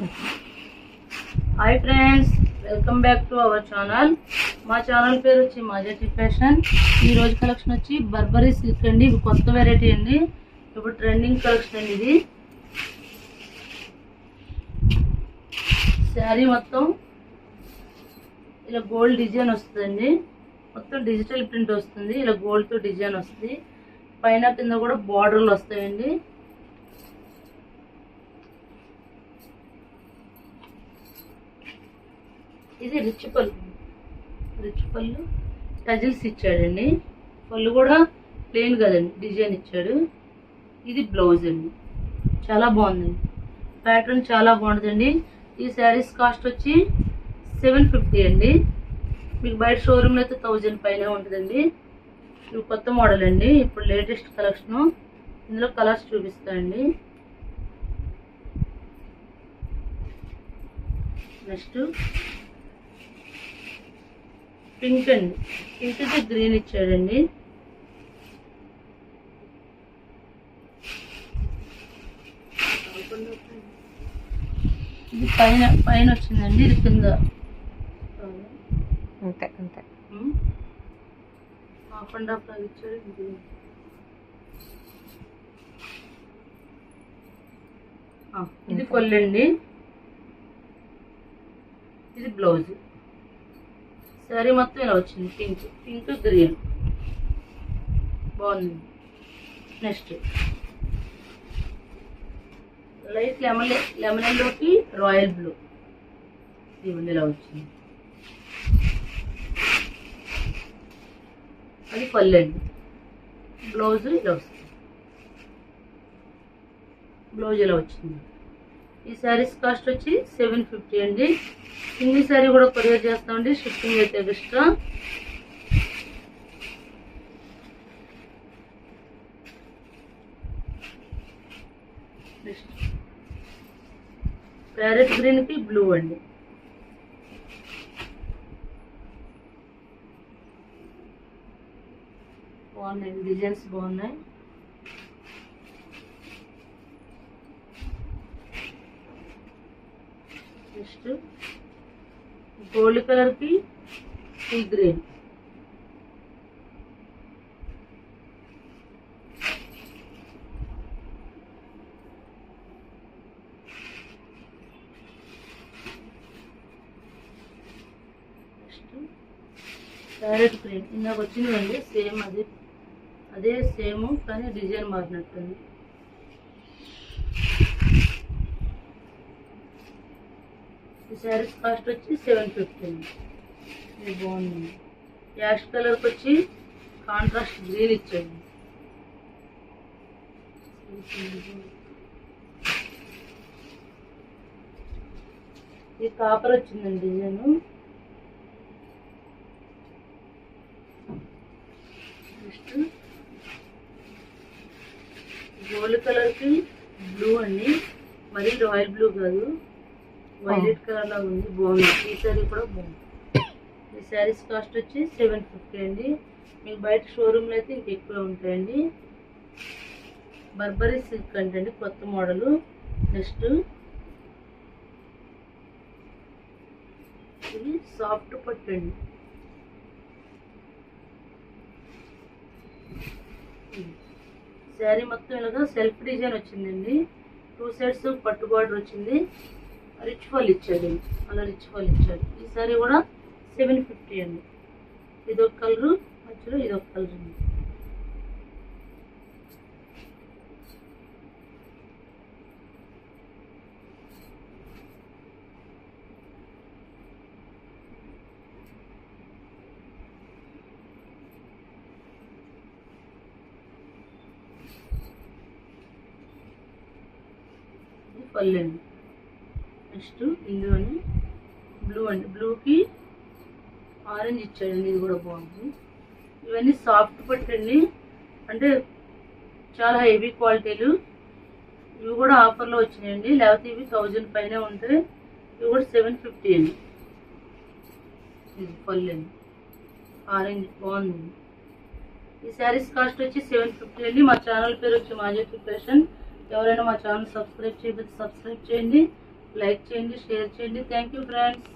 Hi friends, welcome back to our channel. మా channel పేరు వచ్చి మాజెటి ఫ్యాషన్. ఈ రోజు కలెక్షన్ వచ్చి బర్బరీ సిల్క్ అండి. ఇది కొత్త వెరైటీ అండి, ఇప్పుడు ట్రెండింగ్ కలెక్షన్ అండి. ఇది శారీ మొత్తం ఇలా గోల్డ్ డిజైన్ వస్తుందండి. మొత్తం డిజిటల్ ప్రింట్ వస్తుంది. ఇలా గోల్డ్తో డిజైన్ వస్తుంది. పైన కింద కూడా బార్డర్లు వస్తాయండి. ఇది రిచ్ పళ్ళు టజిల్స్ ఇచ్చాడండి. పళ్ళు కూడా ప్లెయిన్ కదండి, డిజైన్ ఇచ్చాడు. ఇది బ్లౌజ్ అండి, చాలా బాగుందండి. ప్యాటర్న్ చాలా బాగుంటుందండి. ఈ శారీస్ కాస్ట్ వచ్చి 750 అండి. మీకు బయట షోరూమ్లో అయితే 1000 పైన ఉంటుందండి. ఇవి కొత్త మోడల్ అండి, ఇప్పుడు లేటెస్ట్ కలెక్షన్. ఇందులో కలర్స్ చూపిస్తాయండి. నెక్స్ట్ పింక్ అండి. పింక్కి గ్రీన్ ఇచ్చాడండి. ఇది పైన వచ్చిందండి, ఇది కింద అంతే అంతే హాఫ్ అండ్ హాఫ్ లాగా ఇచ్చాడు. ఇది కొల్లండి. ఇది బ్లౌజ్. శారీ మొత్తం ఇలా వచ్చింది. పింక్ గ్రీన్ బాగుంది. నెక్స్ట్ లైట్ లెమన్ ఎల్లోకి రాయల్ బ్లూ. ఇవన్నీ ఇలా వచ్చింది. అది పళ్ళండి. బ్లౌజ్ ఇలా వస్తుంది. బ్లౌజ్ ఇలా వచ్చింది. ఈ శారీస్ కాస్ట్ వచ్చి 750 అండి. సింగిల్ శారీ కూడా కొరియర్ చేస్తామండి. షిప్పింగ్ అయితే ఎక్స్ట్రా. ప్యారెట్ గ్రీన్ కి బ్లూ అండి. బాగున్నాయి, డిజైన్స్ బాగున్నాయి. నెక్స్ట్ గోల్డ్ కలర్ కి sea green. Next parrot green. ఇందాక వచ్చిందండి సేమ్, అదే సేమ్ కానీ డిజైన్ మారినట్టుంది. ఈ శారీస్ కాస్ట్ వచ్చి 750 అండి. ఇది బాగుంది. యాష్ కలర్కి వచ్చి కాంట్రాస్ట్ గ్రీన్ ఇచ్చాడు. ఇది కాపర్ వచ్చిందండి డిజైన్. నెక్స్ట్ గోల్డ్ కలర్కి బ్లూ అండి, మరి రాయల్ బ్లూ కాదు, వైలెట్ కలర్ లాగా ఉంది. బాగుంది. ఈ శారీ కూడా బాగుంది. ఈ శారీస్ కాస్ట్ వచ్చి 750 అండి. మీకు బయట షోరూమ్లో అయితే ఇంక ఎక్కువ ఉంటాయండి. బర్బరీ సిల్క్ అంటే కొత్త మోడలు. నెక్స్ట్ ఇది సాఫ్ట్ పట్టు అండి. శారీ మొత్తం ఇలాగా సెల్ఫ్ డిజైన్ వచ్చిందండి. 2 సైడ్స్ పట్టు బార్డర్ వచ్చింది. రిచ్ ఫాల్ ఇచ్చాడు, అలా రిచ్ ఫాల్ ఇచ్చాడు. ఈ సారీ కూడా 750 అండి. ఇదొక కలరు, మధ్యలో ఇదొక కలర్ అండి. పళ్ళు అండి. నెక్స్ట్ ఇందులోని బ్లూ అండి. బ్లూకి ఆరెంజ్ ఇచ్చాడండి. ఇది కూడా బాగుంది. ఇవన్నీ సాఫ్ట్ పట్టండి, అంటే చాలా హెవీ క్వాలిటీలు. ఇవి కూడా ఆఫర్లో వచ్చినాయండి, లేకపోతే ఇవి 1000 పైన ఉంటాయి. ఇవి కూడా 750 అండి. ఇది పళ్ళు అండి, ఆరెంజ్ బాగుంది. ఈ శారీస్ కాస్ట్ వచ్చి 750 అండి. మా ఛానల్ పేరు వచ్చి మాజెటి ఫ్యాషన్. ఎవరైనా మా ఛానల్ సబ్స్క్రైబ్ చేయకపోతే సబ్స్క్రైబ్ చేయండి. లైక్ చేయండి, షేర్ చేయండి. Thank you friends.